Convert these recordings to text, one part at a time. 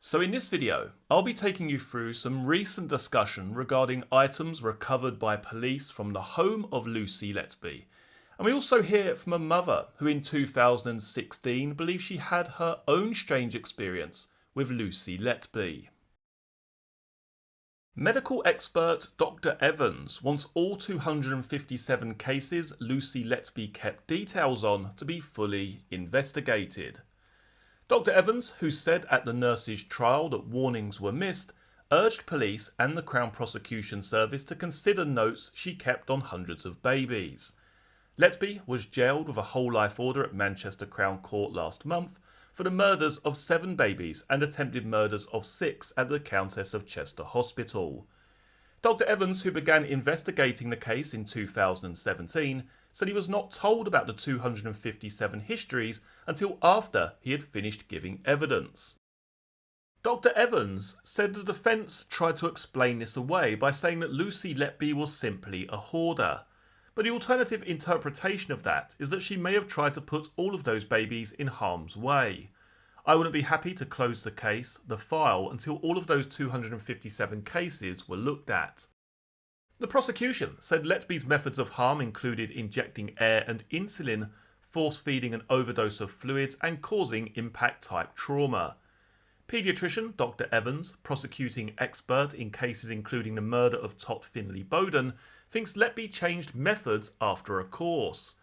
So in this video, I'll be taking you through some recent discussion regarding items recovered by police from the home of Lucy Letby. And we also hear from a mother who in 2016 believes she had her own strange experience with Lucy Letby. Medical expert Dr. Evans wants all 257 cases Lucy Letby kept details on to be fully investigated. Dr. Evans, who said at the nurse's trial that warnings were missed, urged police and the Crown Prosecution Service to consider notes she kept on hundreds of babies. Letby was jailed with a whole life order at Manchester Crown Court last month for the murders of 7 babies and attempted murders of 6 at the Countess of Chester Hospital. Dr. Evans, who began investigating the case in 2017, said he was not told about the 257 histories until after he had finished giving evidence. Dr. Evans said the defence tried to explain this away by saying that Lucy Letby was simply a hoarder. But the alternative interpretation of that is that she may have tried to put all of those babies in harm's way. I wouldn't be happy to close the file, until all of those 257 cases were looked at. The prosecution said Letby's methods of harm included injecting air and insulin, force-feeding an overdose of fluids, and causing impact-type trauma. Paediatrician Dr. Evans, prosecuting expert in cases including the murder of Tot Finley Bowden, thinks Letby changed methods after a course.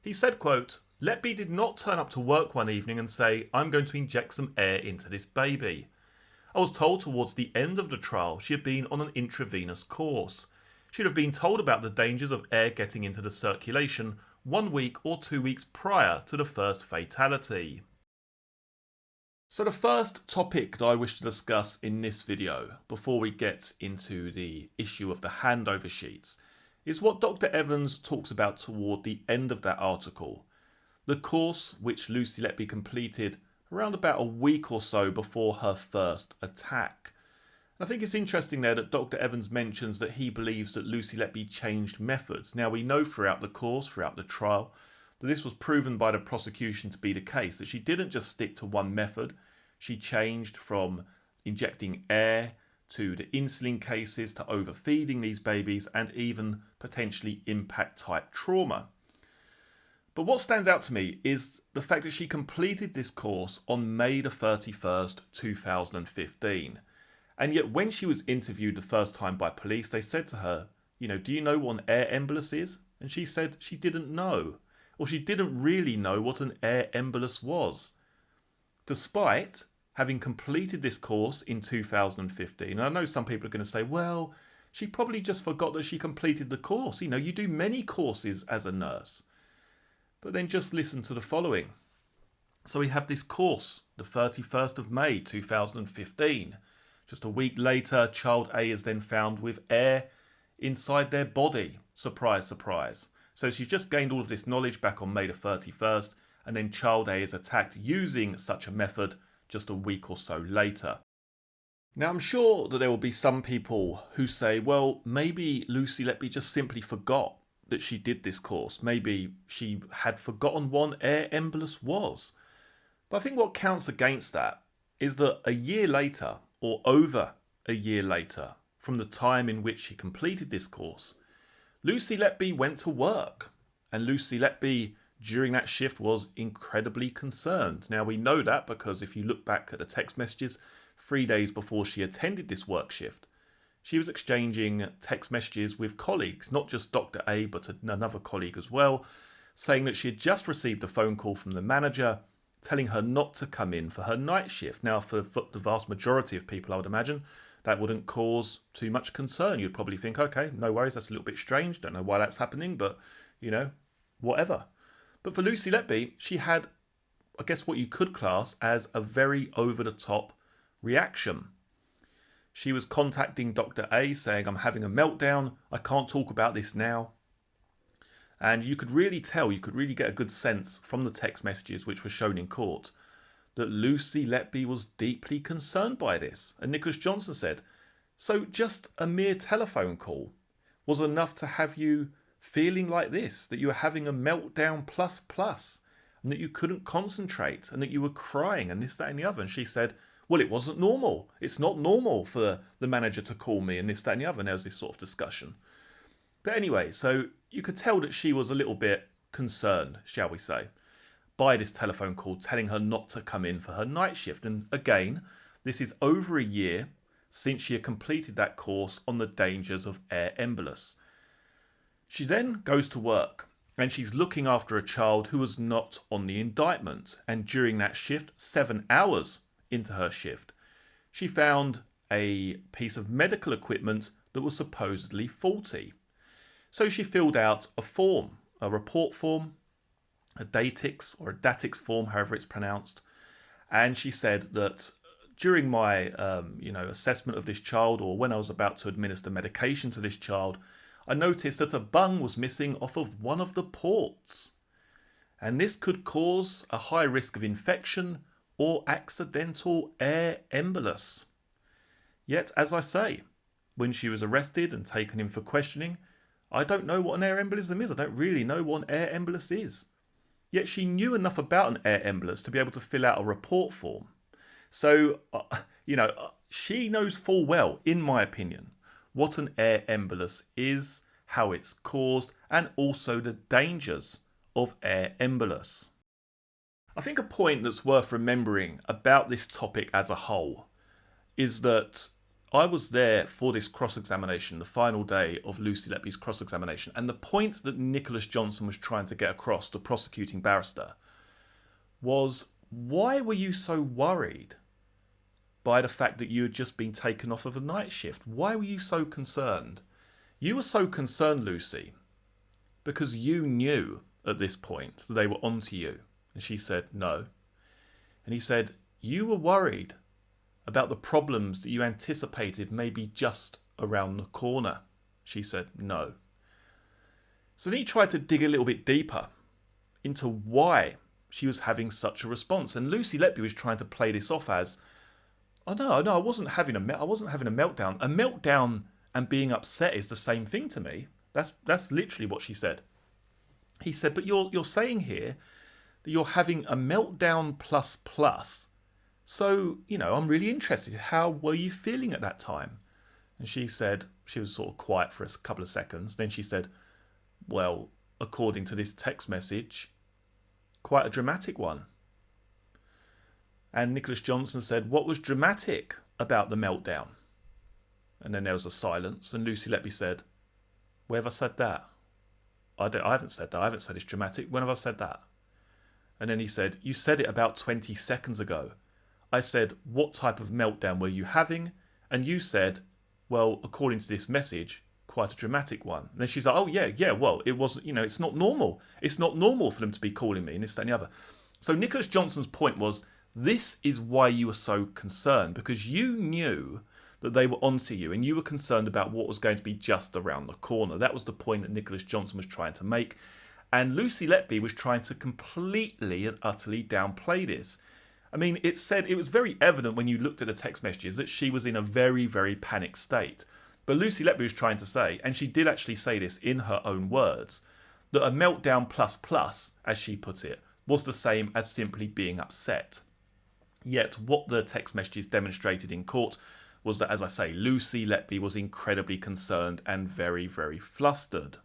He said, quote, "Letby did not turn up to work one evening and say, 'I'm going to inject some air into this baby.' I was told towards the end of the trial she had been on an intravenous course. She'd have been told about the dangers of air getting into the circulation 1 week or 2 weeks prior to the first fatality." So the first topic that I wish to discuss in this video, before we get into the issue of the handover sheets, is what Dr. Evans talks about toward the end of that article. The course which Lucy Letby completed around about a week or so before her first attack. I think it's interesting there that Dr. Evans mentions that he believes that Lucy Letby changed methods. Now, we know throughout the course, throughout the trial, that this was proven by the prosecution to be the case, that she didn't just stick to one method. She changed from injecting air to the insulin cases to overfeeding these babies and even potentially impact-type trauma. But what stands out to me is the fact that she completed this course on May the 31st, 2015. And yet when she was interviewed the first time by police, they said to her, do you know what an air embolus is? And she said she didn't know. Or she didn't really know what an air embolus was. Despite having completed this course in 2015, and I know some people are going to say, well, she probably just forgot that she completed the course. You do many courses as a nurse. But then just listen to the following. So we have this course, the 31st of May 2015. Just a week later, child A is then found with air inside their body. Surprise, surprise. So she's just gained all of this knowledge back on May the 31st, and then child A is attacked using such a method just a week or so later. Now, I'm sure that there will be some people who say, well, maybe Lucy Letby just simply forgot that she did this course. Maybe she had forgotten what air embolus was. But I think what counts against that is that a year later, or over a year later, from the time in which she completed this course, Lucy Letby went to work. And Lucy Letby, during that shift, was incredibly concerned. Now, we know that because if you look back at the text messages 3 days before she attended this work shift, she was exchanging text messages with colleagues, not just Dr. A, but another colleague as well, saying that she had just received a phone call from the manager telling her not to come in for her night shift. Now, for the vast majority of people, I would imagine, that wouldn't cause too much concern. You'd probably think, okay, no worries, that's a little bit strange, don't know why that's happening, but, whatever. But for Lucy Letby, she had, I guess, what you could class as a very over-the-top reaction. She was contacting Dr. A saying, I'm having a meltdown, I can't talk about this now. And you could really tell, you could really get a good sense from the text messages which were shown in court that Lucy Letby was deeply concerned by this. And Nicholas Johnson said, so just a mere telephone call was enough to have you feeling like this, that you were having a meltdown plus, and that you couldn't concentrate, and that you were crying, and this, that, and the other. And she said, Well, it wasn't normal. It's not normal for the manager to call me and this, that, and the other. And there was this sort of discussion. But anyway, so you could tell that she was a little bit concerned, shall we say, by this telephone call telling her not to come in for her night shift. And again, this is over a year since she had completed that course on the dangers of air embolus. She then goes to work and she's looking after a child who was not on the indictment. And during that shift, 7 hours into her shift, she found a piece of medical equipment that was supposedly faulty. So she filled out a form, a report form, a datix or a datix form, however it's pronounced. And she said that during my assessment of this child, or when I was about to administer medication to this child, I noticed that a bung was missing off of one of the ports. And this could cause a high risk of infection or accidental air embolus. Yet, as I say, when she was arrested and taken in for questioning, I don't know what an air embolism is. I don't really know what an air embolus is. Yet she knew enough about an air embolus to be able to fill out a report form. So, she knows full well, in my opinion, what an air embolus is, how it's caused, and also the dangers of air embolus. I think a point that's worth remembering about this topic as a whole is that I was there for this cross-examination, the final day of Lucy Letby's cross-examination, and the point that Nicholas Johnson was trying to get across, the prosecuting barrister, was, why were you so worried by the fact that you had just been taken off of a night shift? Why were you so concerned? You were so concerned, Lucy, because you knew at this point that they were onto you. And she said, no. And he said, you were worried about the problems that you anticipated may be just around the corner. She said, no. So then he tried to dig a little bit deeper into why she was having such a response. And Lucy Letby was trying to play this off as, oh no, I wasn't having a meltdown. A meltdown and being upset is the same thing to me. That's literally what she said. He said, but you're saying here that you're having a meltdown plus. So, I'm really interested. How were you feeling at that time? And she said, she was sort of quiet for a couple of seconds. Then she said, well, according to this text message, quite a dramatic one. And Nicholas Johnson said, what was dramatic about the meltdown? And then there was a silence. And Lucy Letby said, where have I said that? I haven't said that. I haven't said it's dramatic. When have I said that? And then he said, you said it about 20 seconds ago. I said, what type of meltdown were you having? And you said, well, according to this message, quite a dramatic one. And then she's like, oh, yeah, well, it wasn't, it's not normal. It's not normal for them to be calling me and this, that, and the other. So Nicholas Johnson's point was, this is why you were so concerned, because you knew that they were onto you and you were concerned about what was going to be just around the corner. That was the point that Nicholas Johnson was trying to make. And Lucy Letby was trying to completely and utterly downplay this. I mean, it was very evident when you looked at the text messages that she was in a very, very panicked state. But Lucy Letby was trying to say, and she did actually say this in her own words, that a meltdown plus, as she put it, was the same as simply being upset. Yet what the text messages demonstrated in court was that, as I say, Lucy Letby was incredibly concerned and very, very flustered.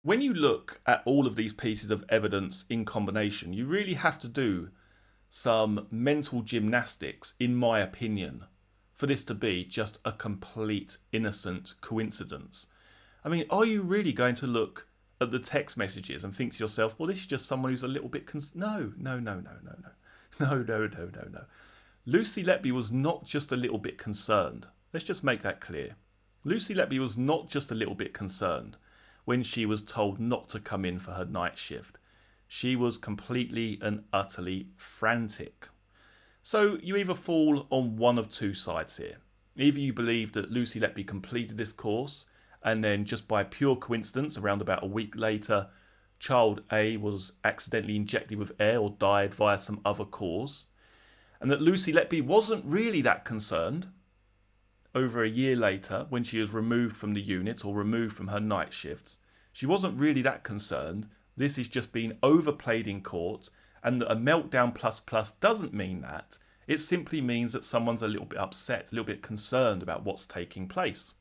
When you look at all of these pieces of evidence in combination, you really have to do some mental gymnastics, in my opinion, for this to be just a complete innocent coincidence. I mean, are you really going to look at the text messages and think to yourself, well, this is just someone who's a little bit No. Lucy Letby was not just a little bit concerned. Let's just make that clear. Lucy Letby was not just a little bit concerned when she was told not to come in for her night shift. She was completely and utterly frantic. So you either fall on one of two sides here. Either you believe that Lucy Letby completed this course and then just by pure coincidence, around about a week later, child A was accidentally injected with air or died via some other cause, and that Lucy Letby wasn't really that concerned over a year later when she was removed from the unit or removed from her night shifts. She wasn't really that concerned. This is just being overplayed in court, and that a meltdown plus doesn't mean that. It simply means that someone's a little bit upset, a little bit concerned about what's taking place.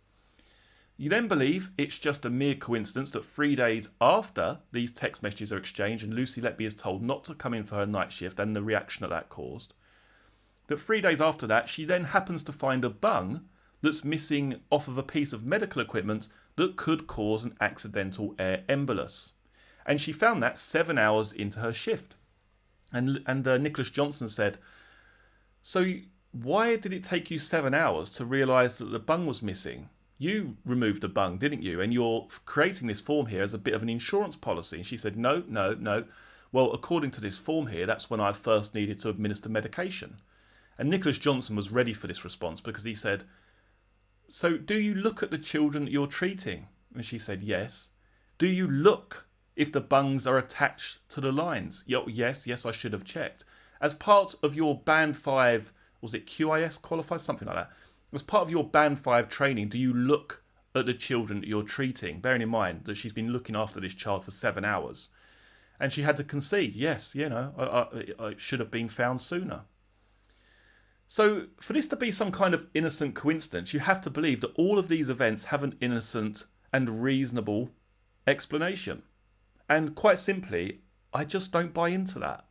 You then believe it's just a mere coincidence that 3 days after these text messages are exchanged and Lucy Letby is told not to come in for her night shift and the reaction that caused, that 3 days after that she then happens to find a bung that's missing off of a piece of medical equipment that could cause an accidental air embolus. And she found that 7 hours into her shift. And Nicholas Johnson said, "So why did it take you 7 hours to realise that the bung was missing? You removed the bung, didn't you? And you're creating this form here as a bit of an insurance policy." And she said, no. Well, according to this form here, that's when I first needed to administer medication. And Nicholas Johnson was ready for this response because he said, "So do you look at the children that you're treating?" And she said, "Yes." "Do you look if the bungs are attached to the lines?" Yes, I should have checked. As part of your Band 5, was it QIS qualified? Something like that. As part of your Band 5 training, do you look at the children that you're treating? Bearing in mind that she's been looking after this child for 7 hours. And she had to concede, yes, I should have been found sooner. So for this to be some kind of innocent coincidence, you have to believe that all of these events have an innocent and reasonable explanation. And quite simply, I just don't buy into that.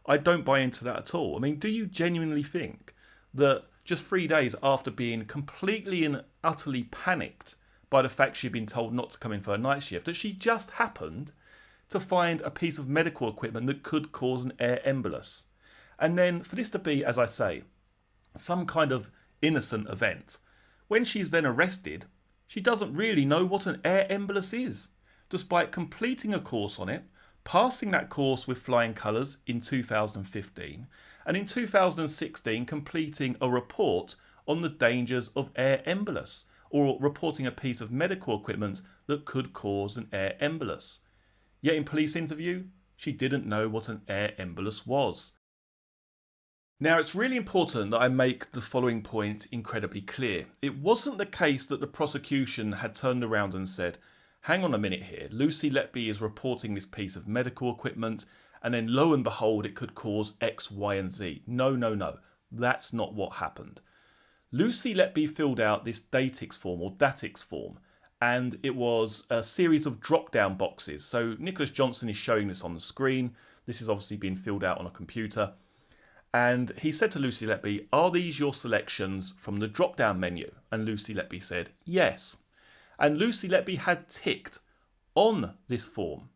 I don't buy into that at all. I mean, do you genuinely think that just 3 days after being completely and utterly panicked by the fact she'd been told not to come in for a night shift, that she just happened to find a piece of medical equipment that could cause an air embolus? And then for this to be, as I say, some kind of innocent event, when she's then arrested, she doesn't really know what an air embolus is, despite completing a course on it, passing that course with flying colours in 2015, and in 2016 completing a report on the dangers of air embolus, or reporting a piece of medical equipment that could cause an air embolus. Yet in police interview, she didn't know what an air embolus was. Now, it's really important that I make the following point incredibly clear. It wasn't the case that the prosecution had turned around and said, "Hang on a minute here, Lucy Letby is reporting this piece of medical equipment, and then lo and behold, it could cause X, Y, and Z. No. That's not what happened. Lucy Letby filled out this DATIX form, and it was a series of drop-down boxes. So Nicholas Johnson is showing this on the screen. This is obviously being filled out on a computer. And he said to Lucy Letby, "Are these your selections from the drop-down menu?" And Lucy Letby said, "Yes." And Lucy Letby had ticked on this form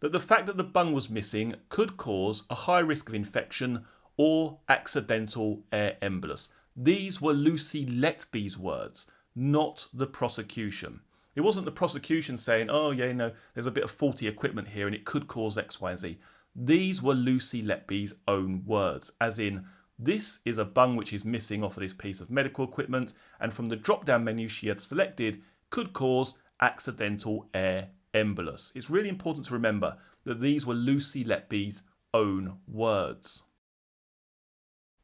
that the fact that the bung was missing could cause a high risk of infection or accidental air embolus. These were Lucy Letby's words, not the prosecution. It wasn't the prosecution saying, "Oh yeah, there's a bit of faulty equipment here and it could cause X, Y, and Z." These were Lucy Letby's own words, as in, this is a bung which is missing off of this piece of medical equipment, and from the drop-down menu she had selected, could cause accidental air embolus. It's really important to remember that these were Lucy Letby's own words.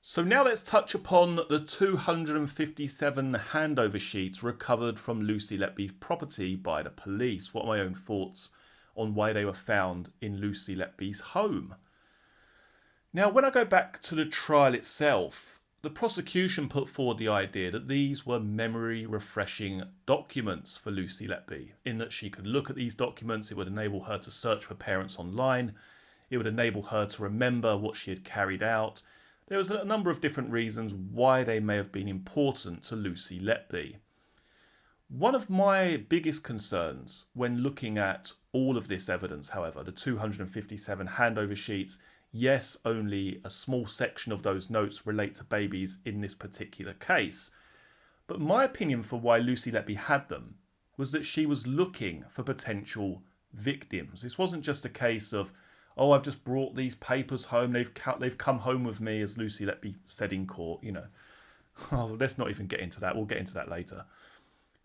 So now let's touch upon the 257 handover sheets recovered from Lucy Letby's property by the police. What are my own thoughts on why they were found in Lucy Letby's home? Now, when I go back to the trial itself, the prosecution put forward the idea that these were memory-refreshing documents for Lucy Letby, in that she could look at these documents, it would enable her to search for parents online, it would enable her to remember what she had carried out. There was a number of different reasons why they may have been important to Lucy Letby. One of my biggest concerns when looking at all of this evidence, however, the 257 handover sheets, yes, only a small section of those notes relate to babies in this particular case. But my opinion for why Lucy Letby had them was that she was looking for potential victims. This wasn't just a case of, "Oh, I've just brought these papers home, they've come home with me," as Lucy Letby said in court, Oh, let's not even get into that, we'll get into that later.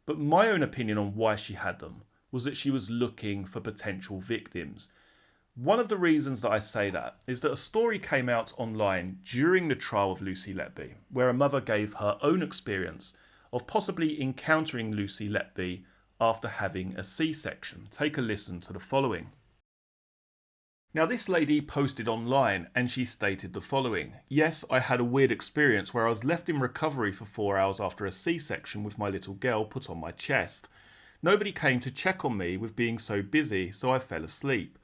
But my own opinion on why she had them was that she was looking for potential victims. One of the reasons that I say that is that a story came out online during the trial of Lucy Letby, where a mother gave her own experience of possibly encountering Lucy Letby after having a C-section. Take a listen to the following. Now, this lady posted online and she stated the following. Yes, I had a weird experience where I was left in recovery for 4 hours after a C-section with my little girl put on my chest. Nobody came to check on me with being so busy, so I fell asleep.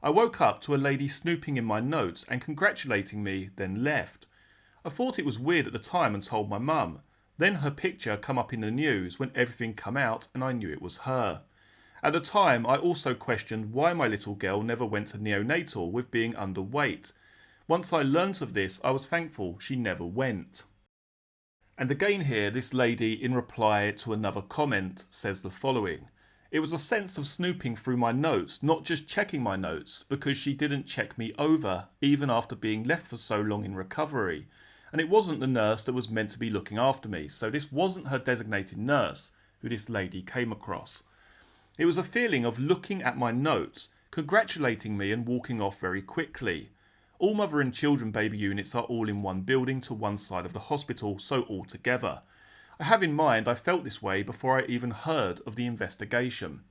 I woke up to a lady snooping in my notes and congratulating me, then left. I thought it was weird at the time and told my mum. Then her picture come up in the news when everything come out and I knew it was her. At the time, I also questioned why my little girl never went to neonatal with being underweight. Once I learnt of this, I was thankful she never went. And again here, this lady, in reply to another comment, says the following. It was a sense of snooping through my notes, not just checking my notes, because she didn't check me over, even after being left for so long in recovery. And it wasn't the nurse that was meant to be looking after me, so this wasn't her designated nurse, who this lady came across. It was a feeling of looking at my notes, congratulating me and walking off very quickly. All mother and children baby units are all in one building to one side of the hospital, so all together. I have in mind I felt this way before I even heard of the investigation.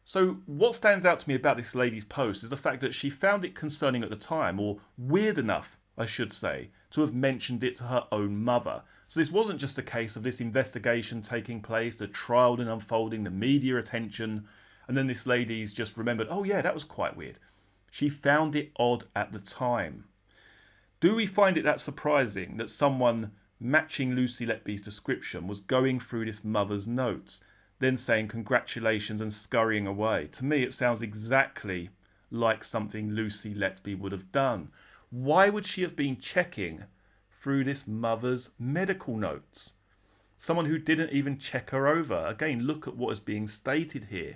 So what stands out to me about this lady's post is the fact that she found it concerning at the time, or weird enough, I should say, to have mentioned it to her own mother. So this wasn't just a case of this investigation taking place, the trial and unfolding, the media attention, and then this lady's just remembered, oh yeah, that was quite weird. She found it odd at the time. Do we find it that surprising that someone matching Lucy Letby's description was going through this mother's notes, then saying congratulations and scurrying away? To me, it sounds exactly like something Lucy Letby would have done. Why would she have been checking through this mother's medical notes? Someone who didn't even check her over. Again, look at what is being stated here.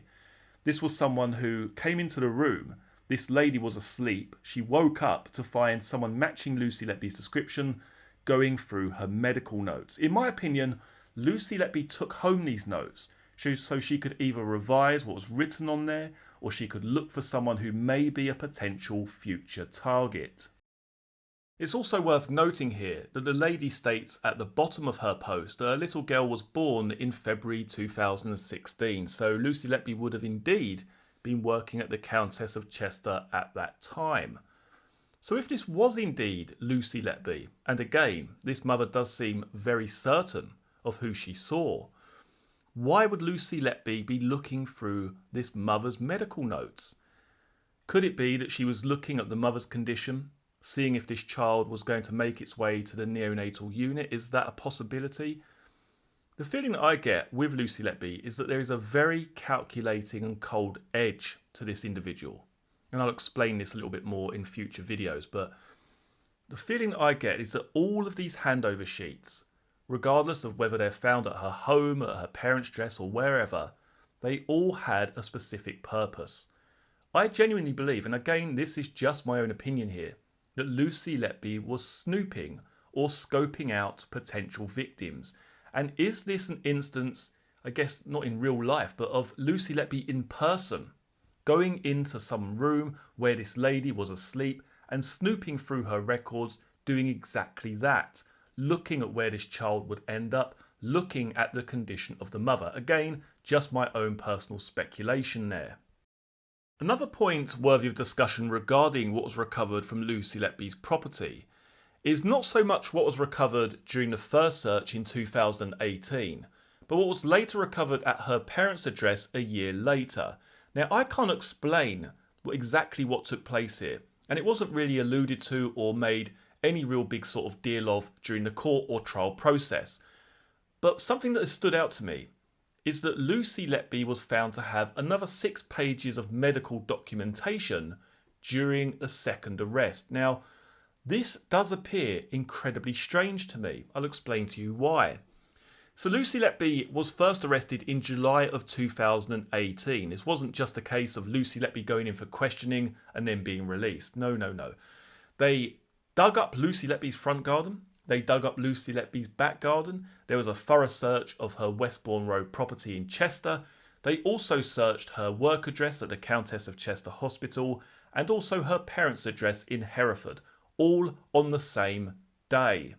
This was someone who came into the room. This lady was asleep. She woke up to find someone matching Lucy Letby's description going through her medical notes. In my opinion, Lucy Letby took home these notes so she could either revise what was written on there or she could look for someone who may be a potential future target. It's also worth noting here that the lady states at the bottom of her post that her little girl was born in February 2016, so Lucy Letby would have indeed been working at the Countess of Chester at that time. So if this was indeed Lucy Letby, and again, this mother does seem very certain of who she saw, why would Lucy Letby be looking through this mother's medical notes? Could it be that she was looking at the mother's condition, seeing if this child was going to make its way to the neonatal unit? Is that a possibility? The feeling that I get with Lucy Letby is that there is a very calculating and cold edge to this individual. And I'll explain this a little bit more in future videos, but the feeling that I get is that all of these handover sheets, regardless of whether they're found at her home, at her parents' address or wherever, they all had a specific purpose. I genuinely believe, and again this is just my own opinion here, that Lucy Letby was snooping or scoping out potential victims. And is this an instance, I guess not in real life, but of Lucy Letby in person, going into some room where this lady was asleep and snooping through her records, doing exactly that, looking at where this child would end up, looking at the condition of the mother. Again, just my own personal speculation there. Another point worthy of discussion regarding what was recovered from Lucy Letby's property is not so much what was recovered during the first search in 2018, but what was later recovered at her parents' address a year later. Now, I can't explain exactly what took place here, and it wasn't really alluded to or made any real big sort of deal of during the court or trial process. But something that has stood out to me is that Lucy Letby was found to have another 6 pages of medical documentation during the second arrest. Now, this does appear incredibly strange to me. I'll explain to you why. So Lucy Letby was first arrested in July of 2018. This wasn't just a case of Lucy Letby going in for questioning and then being released. No. They dug up Lucy Letby's front garden. They dug up Lucy Letby's back garden. There was a thorough search of her Westbourne Road property in Chester. They also searched her work address at the Countess of Chester Hospital and also her parents' address in Hereford, all on the same day.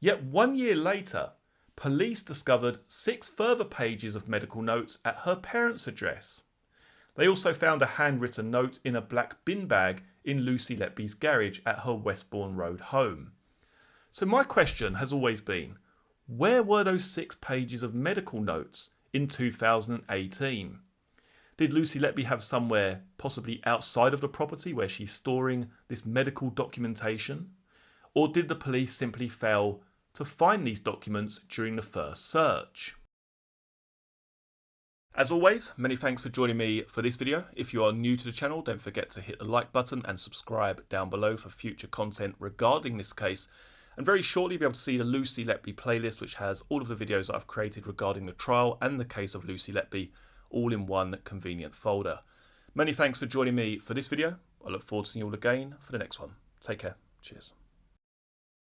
Yet 1 year later, police discovered 6 further pages of medical notes at her parents' address. They also found a handwritten note in a black bin bag in Lucy Letby's garage at her Westbourne Road home. So my question has always been, where were those 6 pages of medical notes in 2018? Did Lucy Letby have somewhere possibly outside of the property where she's storing this medical documentation? Or did the police simply fail to find these documents during the first search? As always, many thanks for joining me for this video. If you are new to the channel, don't forget to hit the like button and subscribe down below for future content regarding this case. And very shortly you'll be able to see the Lucy Letby playlist, which has all of the videos that I've created regarding the trial and the case of Lucy Letby, all in one convenient folder. Many thanks for joining me for this video. I look forward to seeing you all again for the next one. Take care. Cheers.